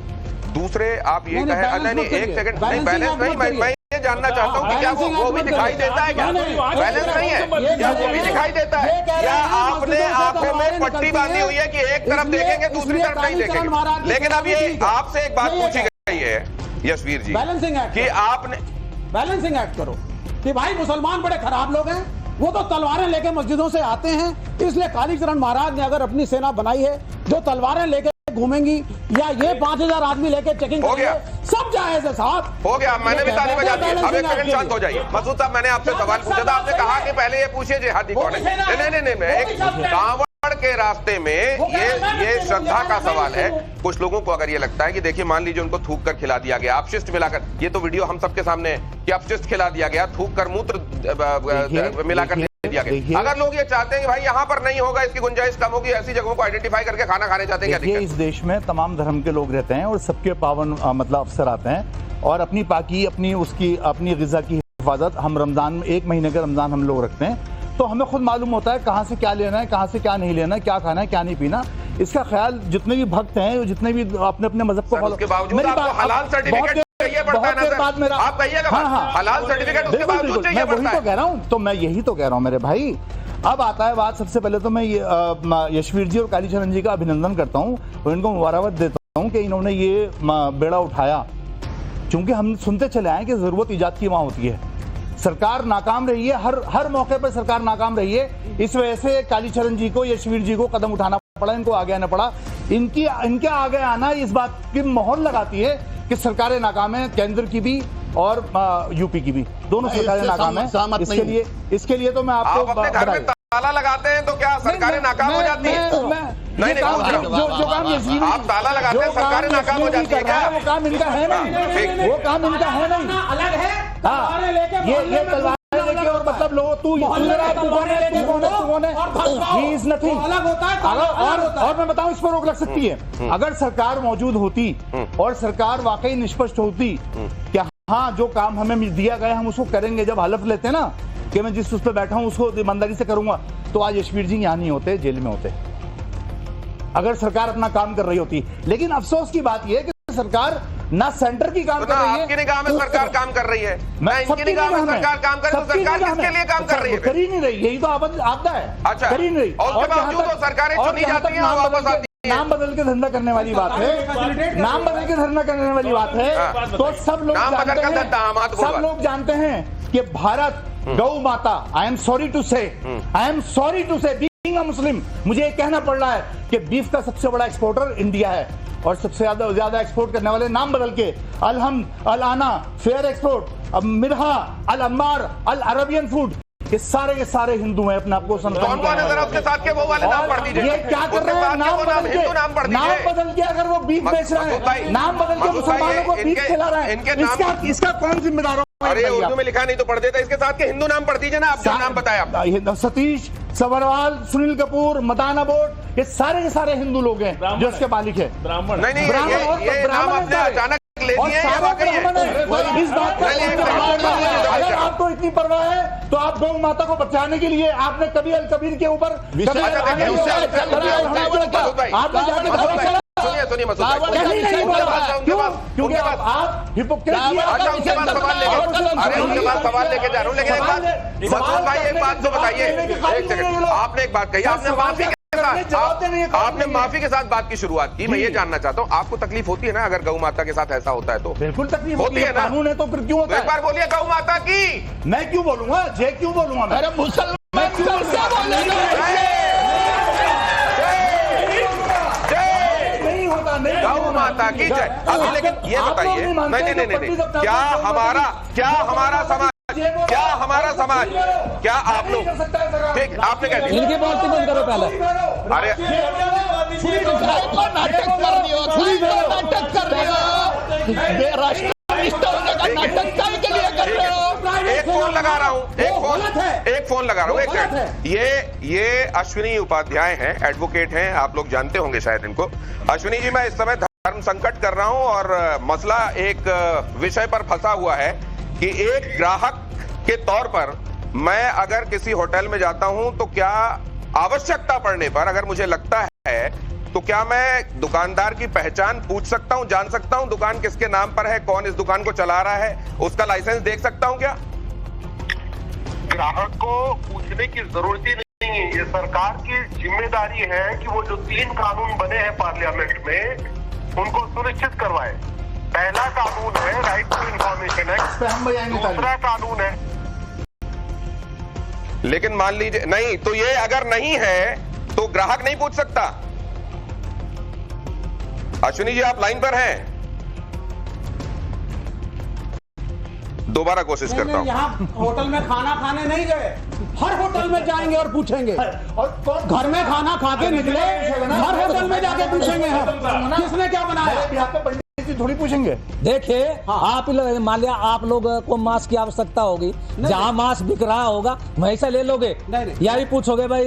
दूसरे, आप ये कहें, नहीं एक सेकंड, नहीं बैलेंस नहीं, मैं ये जानना चाहता हूँ कि क्या वो भी दिखाई देता है क्या? बैलेंस नहीं है क्या? वो भी दिखाई देता है क्या? आपने आंखों में पट्टी बांधी हुई है कि एक तरफ देखेंगे दूसरी तरफ नहीं देखेंगे। लेकिन अब ये आपसे एक बात पूछी गई है यशवीर जी कि आपने बैलेंसिंग एक्ट करो कि भाई मुसलमान बड़े खराब लोग हैं, वो तो तलवारें लेके मस्जिदों से आते हैं, इसलिए कालीचरण महाराज ने अगर अपनी सेना बनाई है जो तलवारें लेके घूमेंगी, या ये 5000 आदमी लेके चेकिंग हो गया, सब जायज है साहब। हो गया, मैंने भी ताली बजा दी। अब एक सेकंड शांत हो जाइए। मसूद साहब, मैंने आपसे सवाल पूछा था, आपने कहा कि पहले ये पूछिए जिहादी कौन है। नहीं, मैं एक कांवड़ ऊपर के रास्ते में ये श्रद्धा का सवाल है। कुछ लोगों को अगर ये लगता है कि देखिए मान लीजिए उनको थूक कर खिला दिया गया, अपशिष्ट मिलाकर, ये तो वीडियो हम सबके सामने है कि अपशिष्ट खिला दिया गया, थूक कर मूत्र मिलाकर दिया गया। अगर लोग ये चाहते हैं कि भाई यहाँ पर नहीं होगा, इसकी गुंजाइश कम होगी, ऐसी जगहों को आइडेंटिफाई करके खाना खाने चाहते हैं, क्या देखिए, दिक्कत? इस देश में तमाम धर्म के लोग रहते हैं और सबके पावन मतलब अवसर आते हैं और अपनी पाकी अपनी ग़िज़ा की हिफाजत हम रमज़ान में 1 महीने का रमज़ान हम लोग रखते हैं, तो हमें खुद मालूम होता है कहाँ से क्या लेना है, कहाँ से क्या नहीं लेना है, क्या खाना है, क्या नहीं पीना। इसका ख्याल जितने भी भक्त हैं, जितने भी अपने अपने मजहब को फॉलो, उसके बावजूद आपको हलाल सर्टिफिकेट चाहिए पड़ता है ना सर? आप कहिएगा हलाल सर्टिफिकेट उसके बावजूद चाहिए पड़ता है। वही तो कह रहा हूँ, तो मैं यही तो कह रहा हूँ मेरे भाई। अब आता है बात, सबसे पहले तो मैं यशवीर जी और कालीचरण जी का अभिनंदन करता हूँ और इनको मुबारकबाद देता हूँ कि इन्होंने ये बेड़ा उठाया, क्योंकि हम सुनते चले आए कि जरूरत ईजाद की वहां होती है। सरकार नाकाम रही है, हर मौके पर सरकार नाकाम रही है, इस वजह से कालीचरण जी को, यशवीर जी को कदम उठाना पड़ा, इनको आगे आना पड़ा। इनके आगे आना इस बात की मोहर लगाती है कि सरकारें नाकाम है, केंद्र की भी और यूपी की भी, दोनों सरकारें नाकाम है। इसके लिए तो मैं आपको अपने घर में ताला लगाते हैं तो क्या सरकारें नाकाम हो जाती है? नहीं, जो काम यशवीर आप ताला लगाते हैं, सरकारें नाकाम हो जाती है क्या? वो काम इनका है नहीं, वो काम इनका है नहीं। अलग है, ये तलवार लेके और मतलब लोग तू कौन है, ही इज नथिंग, अलग होता है। और मैं बताऊं, इस पर रोक लग सकती है अगर सरकार मौजूद होती और सरकार वाकई निष्पक्ष होती कि हाँ जो काम हमें दिया गया हम उसको करेंगे, जब हलफ लेते हैं ना कि मैं जिस उस पर बैठा हूं उसको ईमानदारी से करूंगा, तो आज यशवीर जी यहाँ नहीं होते, जेल में होते, अगर सरकार अपना काम कर रही होती। लेकिन अफसोस की बात यह है कि सरकार ना सेंटर की काम कर रही है, आपकी निगाह में सरकार काम कर रही है, मैं इनकी निगाह में सरकार काम कर रही है, तो सरकार किसके लिए काम कर रही है? कर ही नहीं रही, यही तो आपदा है। अच्छा, कर ही नहीं रही, और उसके बावजूद तो सरकारें चुनी जाती हैं, वापस आती हैं। नाम बदल के धंधा करने वाली बात है, नाम बदल के धंधा करने वाली बात है। तो सब लोग जानते हैं कि भारत गौ माता, आई एम सॉरी टू से बीइंग अ मुस्लिम, मुझे कहना पड़ रहा है कि बीफ का सबसे बड़ा एक्सपोर्टर इंडिया है और सबसे ज्यादा एक्सपोर्ट करने वाले नाम बदल के अलहम, अल आना, फेयर एक्सपोर्ट, मिर्हा, अल अम्मार, अल अरबियन फूड, ये सारे हिंदू हैं, अपने आपको उसके साथ के वो वाले नाम पढ़ दीजिए। ये क्या कर रहे हैं, नाम बदल के अगर वो बीफ बेच रहे हैं, नाम बदल के मुसलमानों को बीफ खिला रहे हैं, इसका कौन जिम्मेदार हो? अरे उर्दू में लिखा नहीं तो पढ़ देता, इसके साथ के हिंदू नाम पढ़ दीजिए ना, आप नाम बताया। सतीश सबरवाल, सुनील कपूर, मदाना बोर्ड, ये सारे हिंदू लोग हैं जो इसके मालिक है। ब्राह्मण नहीं, ये नाम आपने अचानक ले दिए, इस बात का अगर आपको इतनी परवाह है तो आप गौ माता को बचाने के लिए आपने कभी अल कबीर के ऊपर सुनिए मसूद भाई, क्योंकि आप हिपोक्रेट उनके पास सवाल लेके जा रहा हूँ, लेकिन एक बात मसूद भाई, एक बात तो बताइए, एक सेकंड, आपने एक बात कही, आपने माफी के साथ बात की शुरुआत की। मैं ये जानना चाहता हूँ, आपको तकलीफ होती है ना अगर गौ माता के साथ ऐसा होता है? तो बिल्कुल तकलीफ होती है ना, कानून है तो फिर क्यों होता है? एक बार बोलिए गौ माता की। मैं क्यों बोलूंगा, क्यों बोलूंगा मैं? गौ माता की जय। अब लेकिन ये बताइए, नहीं, क्या हमारा समाज, क्या आप लोग, ठीक, आपने क्या इनकी बात बंद करो पहले। अरे नाटक कर रही हो, एक फोन लगा रहा हूँ, एक सेकंड। ये अश्विनी उपाध्याय हैं, एडवोकेट हैं, आप लोग जानते होंगे शायद इनको। अश्विनी जी, मैं इस समय धर्म संकट कर रहा हूँ और मसला एक विषय पर फंसा हुआ है कि एक ग्राहक के तौर पर मैं अगर किसी होटल में जाता हूं तो क्या आवश्यकता पड़ने पर अगर मुझे लगता है तो क्या मैं दुकानदार की पहचान पूछ सकता हूं, जान सकता हूं दुकान किसके नाम पर है, कौन इस दुकान को चला रहा है, उसका लाइसेंस देख सकता हूं क्या? ग्राहक को पूछने की जरूरत ही नहीं है, ये सरकार की जिम्मेदारी है कि वो जो 3 कानून बने हैं पार्लियामेंट में उनको सुनिश्चित करवाए। पहला कानून है राइट टू इंफॉर्मेशन एक्ट, दूसरा कानून है। लेकिन मान लीजिए नहीं, तो ये अगर नहीं है तो ग्राहक नहीं पूछ सकता। अश्विनी जी, आप लाइन पर हैं? दोबारा कोशिश करता हूँ। यहाँ होटल में खाना खाने नहीं गए, हर होटल में जाएंगे और पूछेंगे, और घर में खाना खा के निकले, हर होटल में जाके पूछेंगे हम किसने क्या बनाया। यहाँ पे पंडित जी थोड़ी पूछेंगे। देखिए आप मान लिया आप लोग को मांस की आवश्यकता होगी, जहाँ मांस बिक रहा होगा वहीं से ले लोगे, या भी पूछोगे भाई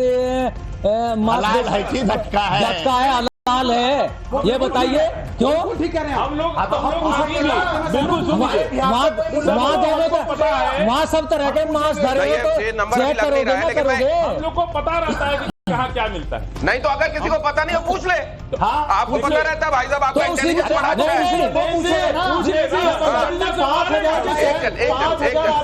मांस है कि झटका है, झटका है हलाल है, ये बताइए क्यों? ठीक कह रहे हैं हम लोग बिल्कुल वहाँ सब तरह के मांस धरे हो तो चेक करोगे ना करोगे। हम लोग को पता रहता है कि कहाँ क्या मिलता है। नहीं तो अगर किसी को पता नहीं हो पूछ ले। आपको पता रहता है भाई साहब, आपका इंटेलिजेंस बढ़ा आप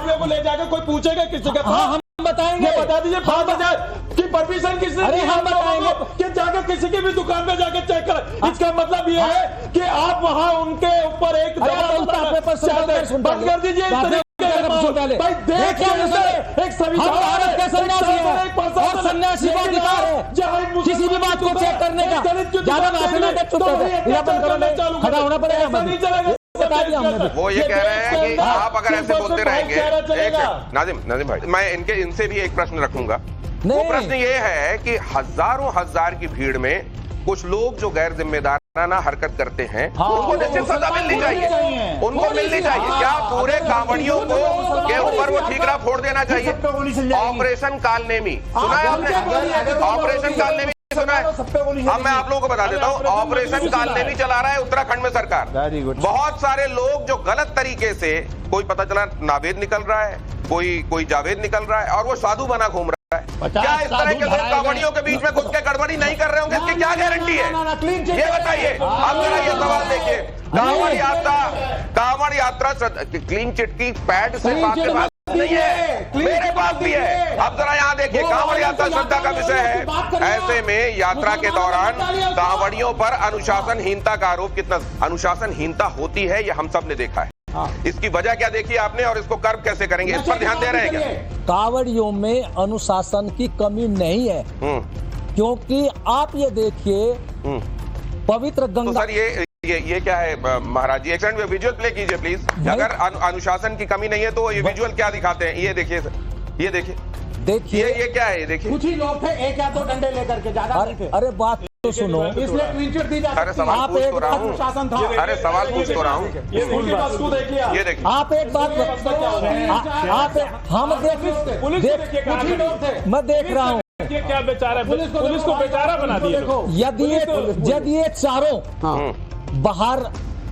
लोगों को ले जाकर कोई पूछेगा किसी का, हम बताएंगे, बता दीजिए 5,000 की परमिशन किसने दी? हम बताएंगे कि जाकर किसी की भी दुकान में जाकर चेक कर। इसका मतलब ये है कि आप वहाँ उनके ऊपर एक बंद कर दीजिए। भाई देखिए एक सन्यासी का अधिकार है किसी भी बात को चेक करने का, खड़ा होना पड़ेगा। बता दिया हमने। वो ये कह रहे हैं कि आप अगर ऐसे बोलते रहेंगे, नाजिम भाई मैं इनसे भी एक प्रश्न रखूंगा। वो प्रश्न ये है कि हजारों हजार की भीड़ में कुछ लोग जो गैर जिम्मेदाराना हरकत करते हैं, उनको निश्चित सजा मिलनी चाहिए, उनको मिलनी चाहिए। क्या पूरे कांवड़ियों को के ऊपर वो ठीकरा फोड़ देना चाहिए? ऑपरेशन कालनेमी सुना है आपने? ऑपरेशन कालनेमी सुना है? अब मैं आप लोगों को बता देता हूँ, ऑपरेशन कालनेमी चला रहा है उत्तराखंड में सरकार। बहुत सारे लोग जो गलत तरीके से, कोई पता चला नावेद निकल रहा है, कोई जावेद निकल रहा है, और वो साधु बना घूम रहा है। क्या इस तरह के लोग कांवड़ियों के बीच में घुस के गड़बड़ी नहीं कर रहे होंगे? इसकी क्या गारंटी है? ये बताइए। अब जरा ये सवाल देखिए, कांवड़ यात्रा क्लीन चिट की पैड से बात नहीं है, मेरे पास भी है। अब जरा यहाँ देखिए, कांवड़ यात्रा श्रद्धा का विषय है। ऐसे में यात्रा के दौरान कांवड़ियों पर अनुशासनहीनता का आरोप, कितना अनुशासनहीनता होती है ये हम सब ने देखा है। इसकी वजह क्या देखी आपने, और इसको कर्व कैसे करेंगे, इस पर ध्यान दे रहे हैं क्या? कांवड़ियों में अनुशासन की कमी नहीं है, क्योंकि आप ये देखिए पवित्र गंगा। तो सर ये क्या है महाराज जी? एक सेकंड विजुअल प्ले कीजिए प्लीज। अगर अनुशासन की कमी नहीं है तो ये विजुअल क्या दिखाते हैं? ये देखिए सर, ये देखिए ये क्या है? ये देखिए कुछ ही लोग थे, एक या दो डंडे लेकर के, ज्यादा नहीं थे। अरे बात तो सुनो, इसलिए क्लीन चिट दी जाती है। अरे सवाल पूछ तो रहा हूँ, शासन था। अरे सवाल पूछ तो रहा हूँ। ये देखिए आप एक बात, हम मैं देख रहा हूँ क्या बेचारा, पुलिस को बेचारा बना दिया। यदि ये चारों बाहर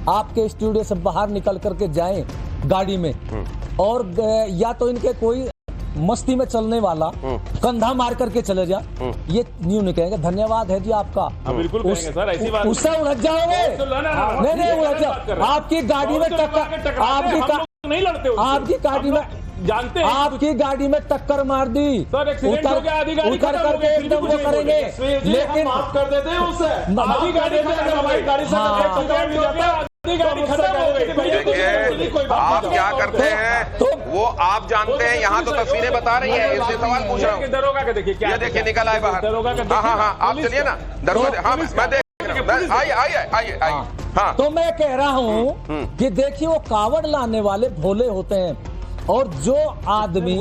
आपके स्टूडियो से बाहर निकल करके जाएं गाड़ी में, और या तो इनके कोई मस्ती में चलने वाला कंधा मार करके चले जा, ये न्यू नहीं कहेंगे धन्यवाद है जी आपका। बिल्कुल कहेंगे सर, ऐसी बात उससे उलझ जाओगे। नहीं उलझ जाओ। आपकी गाड़ी में टक्कर, नहीं लड़ते, आपकी गाड़ी में जानते हैं, आपकी गाड़ी में टक्कर मार दी, उतर करके एकदम वो करेंगे, लेकिन माफ कर देते हैं उससे। आधी गाड़ी आप क्या करते हैं तो वो आप जानते हैं। यहाँ तो तस्वीरें बता रही है, इससे सवाल पूछ रहा हूँ। दरोगा का देखिए, क्या देखिए निकल आए बाहर। हाँ आप चलिए ना दरोगा। हाँ मैं देख, आइए। हाँ तो मैं कह रहा हूँ कि देखिए वो कावड़ लाने वाले भोले होते हैं, और जो आदमी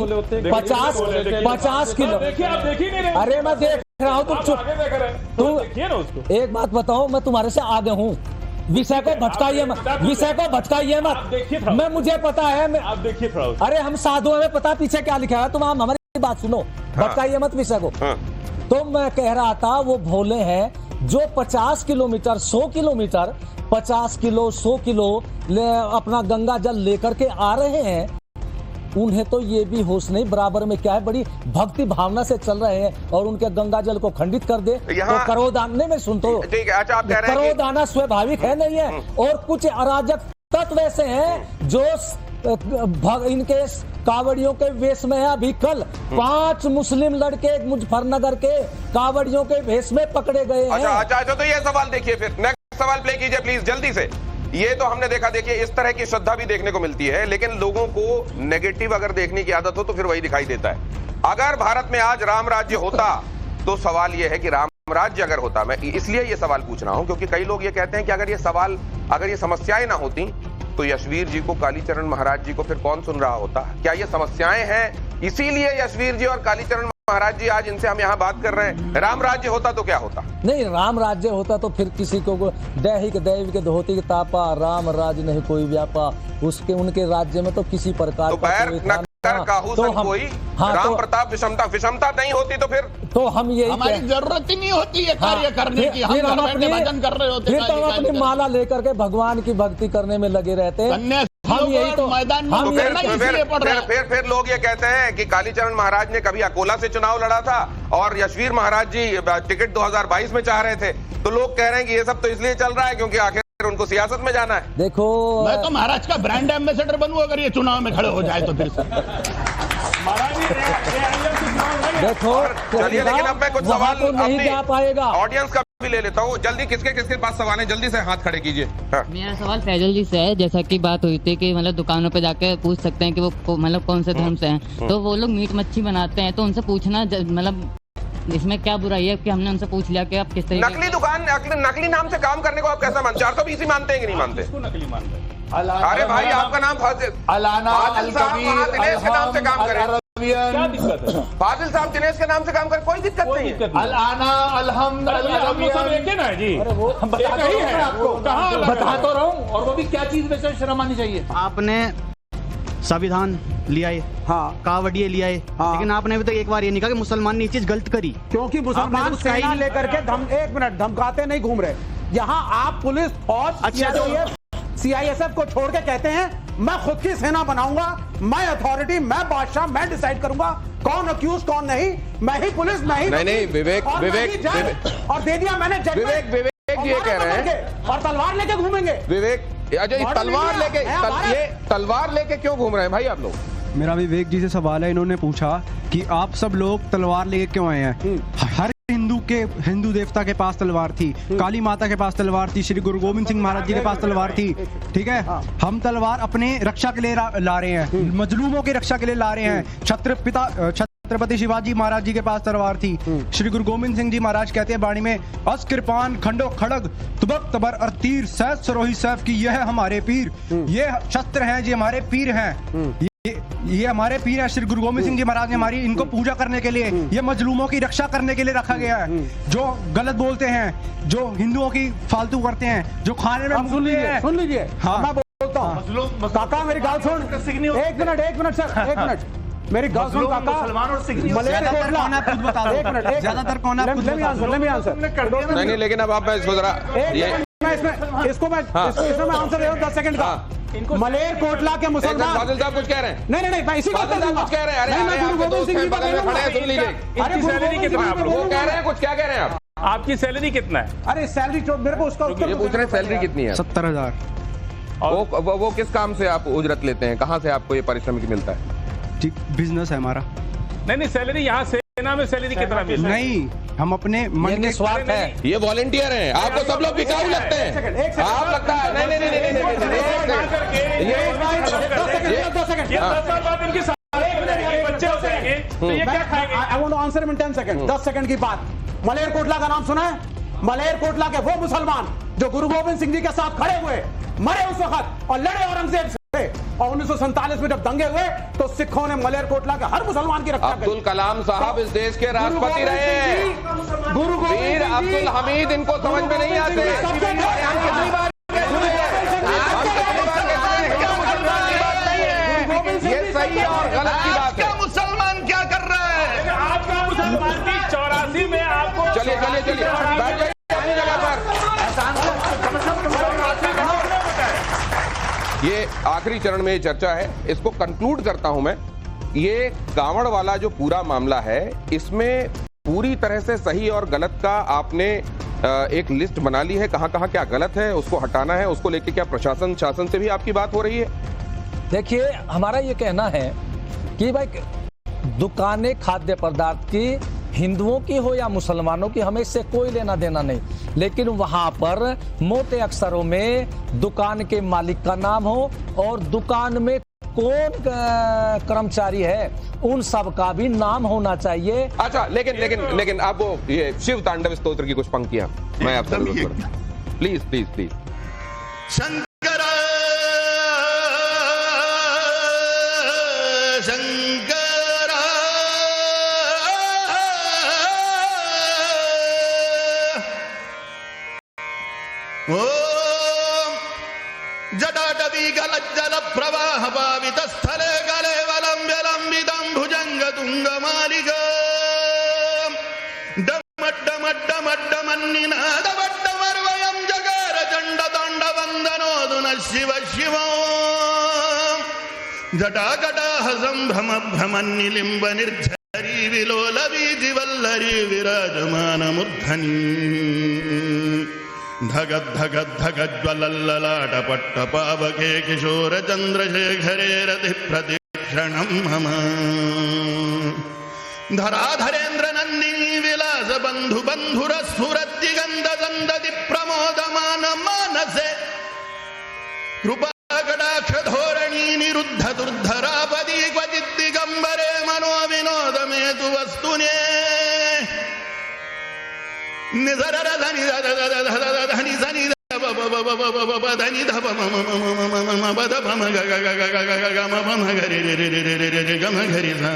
50 किलो, आप देखिए नहीं रहे। अरे मैं देख रहा हूँ, तुम चुप। तुम देखिए ना उसको। एक बात बताओ, मैं तुम्हारे से आगे हूँ, विषय को भटकाइए मत, मैं मुझे पता है। आप देखिए थोड़ा। अरे हम साधु में पता पीछे क्या लिखा है, तुम हमारी बात सुनो, भटकाइए मत विषय को। तो मैं कह रहा था वो भोले हैं जो 50 किलोमीटर 100 किलोमीटर 50 किलो 100 किलो अपना गंगा जल लेकर के आ रहे हैं। उन्हें तो ये भी होश नहीं, बराबर में क्या है, बड़ी भक्ति भावना से चल रहे हैं, और उनके गंगा जल को खंडित कर दे तो करोदान में सुनते हो। ठीक है, अच्छा आप कह रहे हैं करोदाना स्वाभाविक है नहीं है, और कुछ अराजक तत्व ऐसे हैं जो इनके कावड़ियों के वेश में है। अभी कल 5 मुस्लिम लड़के मुजफ्फरनगर के कावड़ियों के वेश में पकड़े गए हैं। अच्छा तो ये सवाल देखिए, फिर नेक्स्ट सवाल प्ले कीजिए प्लीज जल्दी से। ये तो हमने देखा, देखिए इस तरह की श्रद्धा भी देखने को मिलती है, लेकिन लोगों को नेगेटिव अगर देखने की आदत हो तो फिर वही दिखाई देता है। अगर भारत में आज राम राज्य होता तो सवाल यह है कि राम राज्य अगर होता, मैं इसलिए ये सवाल पूछ रहा हूं क्योंकि कई लोग ये कहते हैं कि अगर ये समस्याएं ना होती तो यशवीर जी को, कालीचरण महाराज जी को फिर कौन सुन रहा होता? क्या ये समस्याएं हैं इसीलिए यशवीर जी और कालीचरण महाराज जी आज इनसे हम यहाँ बात कर रहे हैं? राम राज्य होता तो क्या होता? नहीं, राम राज्य होता तो फिर किसी को दैहिक दैविक धोती तापा, राम राज नहीं कोई व्यापा, उसके उनके राज्य में तो किसी प्रकार तो बैर न कर काहू सन कोई, राम प्रताप विषमता नहीं होती तो फिर तो हम यही हमारी जरूरत ही नहीं होती है कार्य करने की। हम घर बैठे भजन कर रहे होते फिर तो हम अपनी माला लेकर के भगवान की भक्ति करने में लगे रहते हैं। हम यही तो मैदान में हम फिर लोग ये कहते हैं कि कालीचरण महाराज ने कभी अकोला से चुनाव लड़ा था और यशवीर महाराज जी टिकट 2022 में चाह रहे थे, तो लोग कह रहे हैं कि ये सब तो इसलिए चल रहा है क्योंकि आखिर उनको सियासत में जाना है। देखो, मैं तो महाराज का ब्रांड एम्बेसडर बनूं अगर ये चुनाव में खड़े हो जाए तो फिर से। देखो चलिए, लेकिन अब मैं कुछ सवाल तो नहीं जा पाएगा। ऑडियंस का भी ले लेता हूँ। जल्दी किसके पास सवाल है, जल्दी से हाथ खड़े कीजिए। हाँ। मेरा सवाल फैजल जी से है। जैसा कि बात हुई थी कि मतलब दुकानों पे जाके पूछ सकते हैं कि वो मतलब कौन से धर्म से हैं, तो वो लोग मीट मच्छी बनाते हैं, तो उनसे पूछना मतलब इसमें क्या बुराई है कि हमने उनसे पूछ लिया कि आप किस तरीके नकली दुकान, नकली नाम से काम करने को आप कैसा मानते? 420 मानते हैं कि नहीं मानते? नकली मानते हैं। अरे भाई, आपका नाम फाजिल साहब दिनेश के नाम से काम करें। क्या दिक्कत है? फाजिल साहब दिनेश के नाम से काम करें, कोई दिक्कत नहीं है। हम लोग सब एक है ना जी, बता ही है आपको, कहाँ बता तो रहा हूँ। और वो भी क्या चीज में से शर्म आनी चाहिए? आपने संविधान लिया है, हाँ, कावड़िए लिया है, हाँ। लेकिन आपने अभी तक एक बार ये नहीं कहा कि मुसलमान ने ये चीज गलत करी। क्योंकि मुसलमान सेना लेकर के एक मिनट धमकाते नहीं घूम रहे। यहाँ आप पुलिस फौज अच्छा, CISF को छोड़ के कहते हैं मैं खुद की सेना बनाऊंगा, मैं अथॉरिटी, मैं बादशाह, मैं डिसाइड करूंगा कौन अक्यूज कौन नहीं, मैं ही पुलिस, मैं ही नहीं विवेक और दे दिया मैंने जजमेंट। विवेक ये कह रहे हैं और तलवार लेके घूमेंगे। विवेक अजय तलवार लेके क्यों घूम रहे हैं भाई आप लोग? मेरा विवेक जी से सवाल है, इन्होंने पूछा कि आप सब लोग तलवार लेके क्यों आए हैं? हर हिंदू देवता के पास तलवार थी, काली माता के पास तलवार थी, श्री गुरु गोविंद सिंह महाराज जी के पास तलवार थी, ठीक है। हम तलवार अपने रक्षा के लिए ला रहे हैं, मजलूमों की रक्षा के लिए ला रहे हैं। छत्रपति शिवाजी महाराज जी के पास तलवार थी। श्री गुरु गोविंद सिंह जी महाराज कहते हैं बाणी में, अस कृपान खंडो खड़ग तुबक तबर और तीर सैफ सरोही सैफ की यह हमारे पीर। ये शस्त्र हैं जी, हमारे पीर हैं, ये हमारे पीर है। श्री गुरु गोविंद सिंह जी महाराज ने हमारी इनको पूजा करने के लिए, ये मजलूमों की रक्षा करने के लिए रखा गया है। जो गलत बोलते हैं, जो हिंदुओं की फालतू करते हैं, जो खाने में सुन लीजिए हाँ। मैं बोलता हूँ काका, मेरी गाल सुन। एक मिनट सर, एक मिनट मेरी गाल सुन काका। ज्यादातर कौन आप नहीं, लेकिन अब आप इसको जरा इसको मैं आंसर दे रहा हूँ 10 सेकंड का। मलेर कोटला के मुसलमान फाजिल साहब कुछ कह रहे हैं। नहीं मैं इसी बात कुछ कह रहे हैं। अरे गुरु गोविंद सिंह जी बगल में खड़े हैं, सुन लीजिए। इनकी सैलरी कितना है? वो कह रहे हैं कुछ, क्या कह रहे हैं आप? आपकी सैलरी कितना है? अरे सैलरी तो मेरे को उसका ये पूछ रहे हैं सैलरी कितनी है? 70,000। वो किस काम से आप उजरत लेते हैं? कहाँ से आपको ये पारिश्रमिक मिलता है? बिजनेस है हमारा। नहीं, सैलरी यहाँ सेना में सैलरी कितना मिलता है? नहीं, हम अपने मन के स्वार्थ है। ये वॉलंटियर हैं, आपको सब लोग बिकाऊ लगते हैं। आप लगता है नहीं। I want to answer in 10 second. 10 second की बात। मलेर कोटला का नाम सुना है? मलेर कोटला के वो मुसलमान जो गुरु गोविंद सिंह जी के साथ खड़े हुए, मरे उस वक्त और लड़े औरंगजेब से, और 1947 में जब दंगे हुए तो सिखों ने मलेर कोटला के हर मुसलमान की रक्षा की। अब्दुल कलाम साहब इस देश के राष्ट्रपति रहे हैं। वीर अब्दुल हमीद इनको समझ में नहीं आते। ये सही और गलत की बात है। मुसलमान क्या कर रहा है? आपका मुसलमान की 84 में आपको चलिए बैठ जाइए अपनी जगह पर। ये आखिरी चरण में चर्चा है, इसको कंक्लूड करता हूं मैं। ये कांवड़ वाला जो पूरा मामला है, इसमें पूरी तरह से सही और गलत का आपने एक लिस्ट बना ली है। कहां कहां क्या गलत है, उसको हटाना है, उसको लेके क्या प्रशासन शासन से भी आपकी बात हो रही है? देखिए, हमारा ये कहना है कि भाई दुकानें खाद्य पदार्थ की हिंदुओं की हो या मुसलमानों की, हमें इससे कोई लेना देना नहीं, लेकिन वहां पर मोटे अक्षरों में दुकान के मालिक का नाम हो और दुकान में कौन कर्मचारी है उन सब का भी नाम होना चाहिए। अच्छा, लेकिन आप वो ये शिव तांडव स्तोत्र की कुछ पंक्तियां मैं आपसे प्लीज। शंकर वक्षस्थले कलेवलम्ब्यलम्बितं भुजङ्गतुङ्गमालिका डमड्डमड्डमड्डमन्निनादवड्डमर्वयं जगार चण्डताण्डवन्दनोऽधु नः शिव शिव जटाकटाह सम्भ्रम भ्रमन्निलिम्ब निर्झरी विलोलवीजिवल्लरी विराजमानमूर्धनि धगद्धगद्धगज्ज्वलल्ललाटपट्टपावके किशोरचन्द्रशेखरे रतिप्रतीक्षणं मम धराधरेन्द्रनन्दिनी विलास बन्धु बन्धुरस्फुरद्दिगन्धसन्दति प्रमोदमान मानसे कृपाकटाक्ष धोरणी निरुद्ध दुर्धरापदी क्वचित् दिगम्बरे मनो विनोदमेतु वस्तुने निधरर धनि धनि धनि धनि धप मम पद पम ग ग ग ग ग ग म पम ग रे रे रे रे रे ग म घरि सा